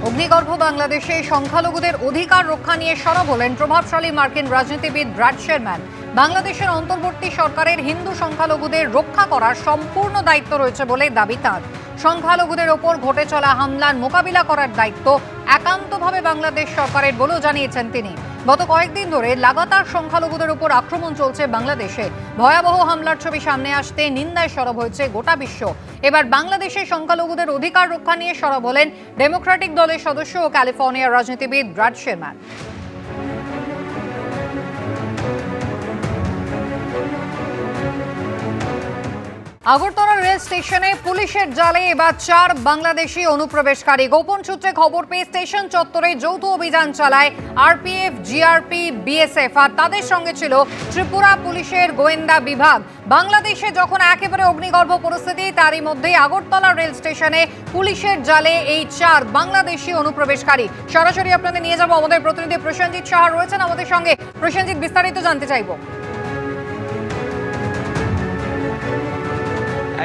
অগ্নিগর্ভ বাংলাদেশে সংখ্যালঘুদের অধিকার রক্ষা নিয়ে সরব হলেন প্রভাবশালী মার্কিন রাজনীতিবিদ ব্র্যাড শেরম্যান। বাংলাদেশের অন্তর্বর্তী সরকারের হিন্দু সংখ্যালঘুদের রক্ষা করার সম্পূর্ণ দায়িত্ব রয়েছে বলে দাবি তাঁর। সংখ্যালঘুদের ওপর ঘটে চলা হামলার মোকাবিলা করার দায়িত্ব একান্তভাবে বাংলাদেশ সরকারের বলেও জানিয়েছেন তিনি। গত কয়েকদিন ধরে লাগাতার সংখ্যালঘুদের উপর আক্রমণ চলছে বাংলাদেশে। ভয়াবহ হামলার ছবি সামনে আসতে নিন্দায় সরব হয়েছে গোটা বিশ্ব। এবার বাংলাদেশে সংখ্যালঘুদের অধিকার রক্ষা নিয়ে সরব হলেন ডেমোক্রেটিক দলের সদস্য ও ক্যালিফোর্নিয়ার রাজনীতিবিদ ব্র্যাড শেরম্যান। আগরতলা রেল স্টেশনে পুলিশের জালে এবার 4 বাংলাদেশি অনুপ্রবেশকারী। গোপন সূত্রে খবর পেয়ে স্টেশন চত্বরে যৌথ অভিযান চালায় আরপিএফ, জিআরপি, বিএসএফ, আর তাদের সঙ্গে ছিল ত্রিপুরা পুলিশের গোয়েন্দা বিভাগ। বাংলাদেশে যখন একেবারে অগ্নিগর্ভ পরিস্থিতি, তারই মধ্যেই আগরতলা রেল স্টেশনে পুলিশের জালে এই 4 বাংলাদেশি অনুপ্রবেশকারী। সরাসরি আপনাদের নিয়ে যাব, আমাদের প্রতিনিধি প্রসেনজিৎ সাহা রয়েছেন আমাদের সঙ্গে। প্রসেনজিৎ, বিস্তারিত জানতে চাইব।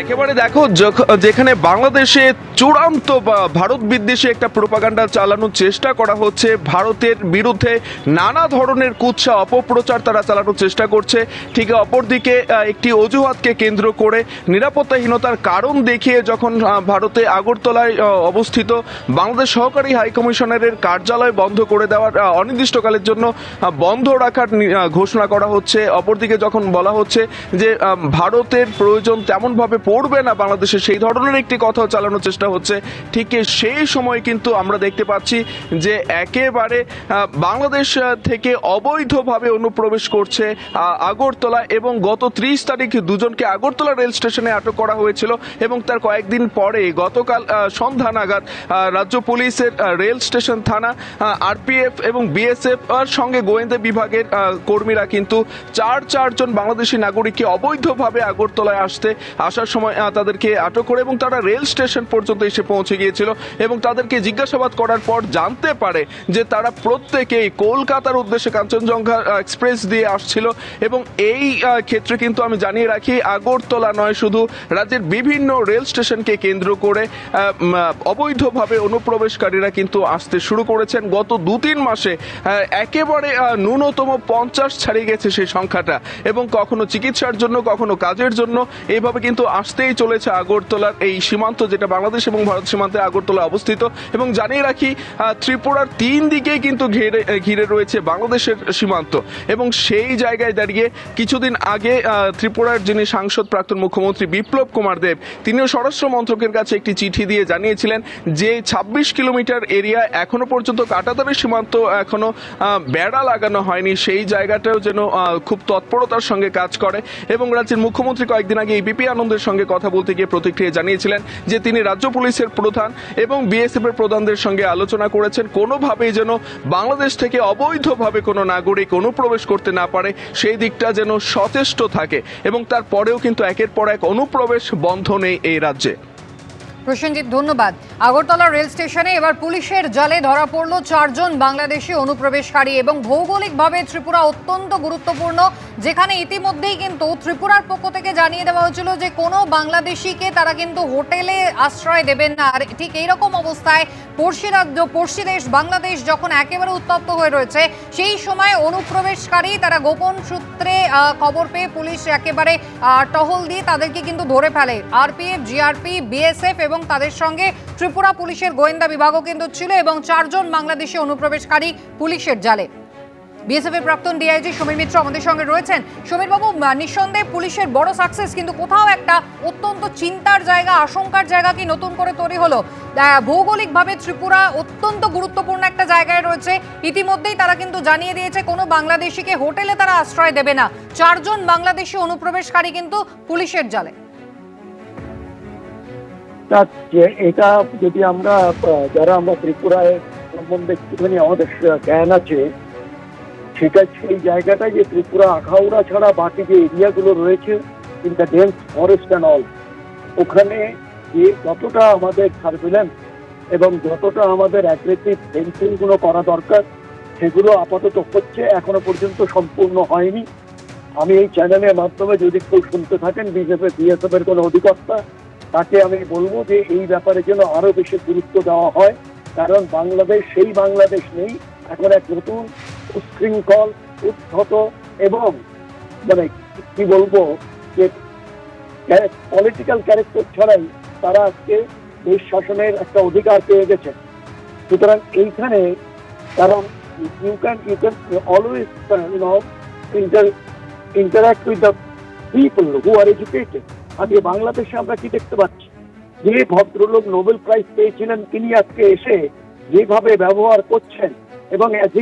একেবারে দেখো, যেখানে বাংলাদেশে চূড়ান্ত ভারত বিদ্বেষী একটা প্রোপাগান্ডা চালানোর চেষ্টা করা হচ্ছে, ভারতের বিরুদ্ধে নানা ধরনের কুৎসা অপপ্রচার তারা চালানোর চেষ্টা করছে, ঠিক অপরদিকে একটি অজুহাতকে কেন্দ্র করে নিরাপত্তাহীনতার কারণ দেখিয়ে যখন ভারতে আগরতলায় অবস্থিত বাংলাদেশ সহকারী হাইকমিশনারের কার্যালয় বন্ধ করে দেওয়ার অনির্দিষ্টকালের জন্য বন্ধ রাখার ঘোষণা করা হচ্ছে, অপরদিকে যখন বলা হচ্ছে যে ভারতের প্রয়োজন তেমনভাবে পড়বে না বাংলাদেশে, সেই ধরনের একটি কথাও চালানোর চেষ্টা হচ্ছে, ঠিক সেই সময় কিন্তু আমরা দেখতে পাচ্ছি যে একেবারে বাংলাদেশ থেকে অবৈধভাবে অনুপ্রবেশ করছে আগরতলা, এবং গত 30 তারিখ দুজনকে আগরতলা রেল স্টেশনে আটক করা হয়েছিল, এবং তার কয়েকদিন পরে গতকাল সন্ধ্যা নাগাদ রাজ্য পুলিশের রেল স্টেশন থানা, আরপিএফ এবং বিএসএফ এর সঙ্গে গোয়েন্দা বিভাগের কর্মীরা কিন্তু চারজন বাংলাদেশি নাগরিককে অবৈধভাবে আগরতলায় আসার সময় তাদেরকে আটক করে, এবং তারা রেল স্টেশন পর্যন্ত এসে পৌঁছে গিয়েছিল, এবং তাদেরকে জিজ্ঞাসাবাদ করার পর জানতে পারে যে তারা প্রত্যেকেই কলকাতার উদ্দেশ্যে কাঞ্চনজঙ্ঘা এক্সপ্রেস দিয়ে আসছিল। এবং এই ক্ষেত্রে কিন্তু আমি জানিয়ে রাখি, আগরতলা নয়, শুধু রাজ্যের বিভিন্ন রেল স্টেশনকে কেন্দ্র করে অবৈধভাবে অনুপ্রবেশকারীরা কিন্তু আসতে শুরু করেছেন। গত 2-3 মাসে একেবারে ন্যূনতম 50 ছাড়িয়ে গেছে সেই সংখ্যাটা, এবং কখনো চিকিৎসার জন্য, কখনো কাজের জন্য, এইভাবে কিন্তু আসতেই চলেছে আগরতলার এই সীমান্ত, যেটা বাংলাদেশ এবং ভারত সীমান্তে আগরতলা অবস্থিত। এবং জানিয়ে রাখি, ত্রিপুরার 3 দিকেই কিন্তু ঘিরে রয়েছে বাংলাদেশের সীমান্ত, এবং সেই জায়গায় দাঁড়িয়ে কিছুদিন আগে ত্রিপুরার যিনি সাংসদ, প্রাক্তন মুখ্যমন্ত্রী বিপ্লব কুমার দেব, তিনিও স্বরাষ্ট্র মন্ত্রকের কাছে একটি চিঠি দিয়ে জানিয়েছিলেন যে 26 কিলোমিটার এরিয়া এখনো পর্যন্ত কাঁটাতারের সীমান্ত এখনো বেড়া লাগানো হয়নি, সেই জায়গাটাও যেন খুব তৎপরতার সঙ্গে কাজ করে। এবং রাজ্যের মুখ্যমন্ত্রী কয়েকদিন আগে এবিপি আনন্দের সঙ্গে কথা বলতে গিয়ে প্রতিক্রিয়া জানিয়েছিলেন যে তিনি রাজ্য পুলিশের প্রধান এবং বিএসএফ এর প্রধানদের সঙ্গে আলোচনা করেছেন, কোনোভাবেই যেন বাংলাদেশ থেকে অবৈধভাবে কোনো নাগরিক অনুপ্রবেশ করতে না পারে, সেই দিকটা যেন সচেষ্ট থাকে। এবং তারপরেও কিন্তু একের পর এক অনুপ্রবেশ বন্ধ নেই এই রাজ্যে। প্রসেনজিৎ, ধন্যবাদ। আগরতলা রেল স্টেশনে এবার পুলিশের জালে ধরা পড়ল 4 জন বাংলাদেশি অনুপ্রবেশকারী, এবং ভৌগোলিকভাবে ত্রিপুরা অত্যন্ত গুরুত্বপূর্ণ, যেখানে ইতিমধ্যেই কিন্তু ত্রিপুরার পক্ষ থেকে জানিয়ে দেওয়া হয়েছিল যে কোনো বাংলাদেশিকে তারা কিন্তু হোটেলে আশ্রয় দেবেন না। আর ঠিক এইরকম অবস্থায় পড়শি রাজ্য, পড়শি দেশ বাংলাদেশ যখন একেবারে উত্তপ্ত হয়ে রয়েছে, সেই সময় অনুপ্রবেশকারী তারা গোপন সূত্রে খবর পেয়ে পুলিশ একেবারে টহল দিয়ে তাদেরকে কিন্তু ধরে ফেলে। আরপিএফ, জিআরপি, বিএসএফ এবং তাদের সঙ্গে ত্রিপুরা পুলিশের গোয়েন্দা বিভাগও কিন্তু ছিল, এবং 4 জন বাংলাদেশি অনুপ্রবেশকারী পুলিশের জালে। বিএসএফ এর প্রাক্তন ডিআইজি সমীর মিত্র আমাদের সঙ্গে রয়েছেন। সমীর বাবু, নিঃসন্দেহে পুলিশের বড় সাকসেস, কিন্তু কোথাও একটা অত্যন্ত চিন্তার জায়গা, আশঙ্কার জায়গা কি নতুন করে তৈরি হলো? ভৌগোলিকভাবে ত্রিপুরা অত্যন্ত গুরুত্বপূর্ণ একটা জায়গায় রয়েছে, ইতিমধ্যেই তারা কিন্তু জানিয়ে দিয়েছে কোনো বাংলাদেশিকে হোটেলে তারা আশ্রয় দেবে না। 4 জন বাংলাদেশি অনুপ্রবেশকারী কিন্তু পুলিশের জালে। এটা যদি আমরা যারা আমরা ত্রিপুরায় সম্বন্ধে একটুখানি আমাদের জ্ঞান আছে, সেটা সেই জায়গাটায় যে ত্রিপুরা আখাউড়া ছাড়া বাকি যে এরিয়াগুলো রয়েছে in the dense forest and all, ওখানে যে যতটা আমাদের সার্ভিলেন্স এবং যতটা আমাদের অ্যাগ্রেসিভ ফেন্সিংগুলো করা দরকার, সেগুলো আপাতত হচ্ছে, এখনো পর্যন্ত সম্পূর্ণ হয়নি। আমি এই চ্যানেলের মাধ্যমে যদি কেউ শুনতে থাকেন বিএসএফ এর কোনো অধিকর্তা, তাকে আমি বলবো যে এই ব্যাপারে যেন আরো বেশি গুরুত্ব দেওয়া হয়, কারণ বাংলাদেশ সেই বাংলাদেশ নেই, এখন এক নতুন উচ্ছৃঙ্খল, উদ্ধত এবং মানে কি বলবো যে পলিটিক্যাল ক্যারেক্টার ছাড়াই তারা আজকে দেশ শাসনের একটা অধিকার পেয়ে গেছে। সুতরাং এইখানে কারণ you can always interact with the people who are educated. আজকে বাংলাদেশে আমরা কি দেখতে পাচ্ছি, যে ভদ্রলোক নোবেল প্রাইজ পেয়েছিলেন তিনি আজকে এসে যেভাবে ব্যবহার করছেন এবং অ্যাজ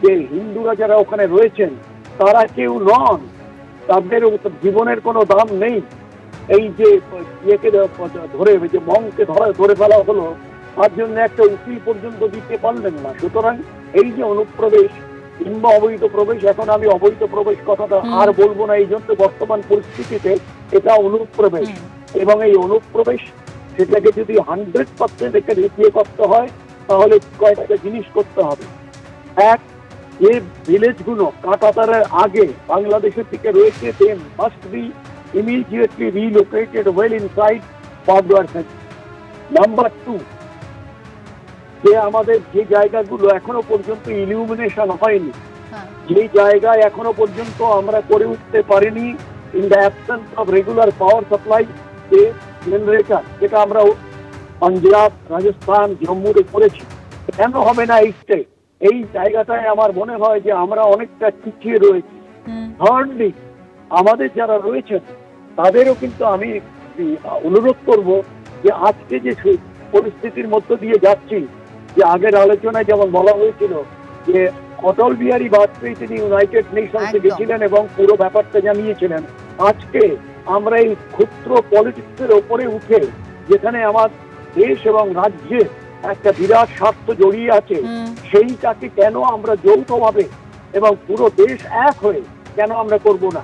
যে হিন্দুরা যারা ওখানে রয়েছেন তারা কেউ নন, তাদের জীবনের কোনো দাম নেই। এই যে ইয়েকে ধরে যে মংকে ধরে ফেলা হলো, তার জন্য একটা উকিল পর্যন্ত দিতে পারলেন না। সুতরাং এই যে অনুপ্রবেশ কিংবা অবৈধ প্রবেশ, এখন আমি অবৈধ প্রবেশ কথাটা আর বলবো না, এই জন্য বর্তমান পরিস্থিতিতে এটা অনুপ্রবেশ। এবং এই অনুপ্রবেশ সেটাকে যদি 100% এখানে ইয়ে করতে হয় তাহলে কয়েকটা জিনিস করতে হবে। এক, যে ভিলেজগুলো কাঁটাতারের আগে বাংলাদেশের থেকে রয়েছে, they must be immediately relocated well inside border fence. Number 2, যে আমাদের যে জায়গাগুলো এখনো পর্যন্ত ইলিউমিনেশন হয়নি, যে জায়গায় এখনো পর্যন্ত আমরা করে উঠতে পারিনি in the absence of regular power supply, যে জেনারেটর, যেটা আমরা পাঞ্জাব, রাজস্থান, জম্মুতে করেছি, কেন হবে না এই স্টেট? এই জায়গাটায় আমার মনে হয় যে আমরা অনেকটা পিছিয়ে রয়েছি। থার্ডলি, আমাদের যারা রয়েছেন তাদেরও কিন্তু আমি অনুরোধ করব যে আজকে যে পরিস্থিতির মধ্য দিয়ে যাচ্ছি, যে আগের আলোচনায় যেমন বলা হয়েছিল যে অটল বিহারী বাজপেয়ী তিনি ইউনাইটেড নেশনসে গেছিলেন এবং পুরো ব্যাপারটা জানিয়েছিলেন। আজকে আমরা এই ক্ষুদ্র পলিটিক্সের ওপরে উঠে, যেখানে আমার দেশ এবং রাজ্যে একটা বিরাট স্বার্থ জড়িয়ে আছে, সেইটাকে কেন আমরা যৌথভাবে এবং পুরো দেশ এক হয়ে কেন আমরা করব না?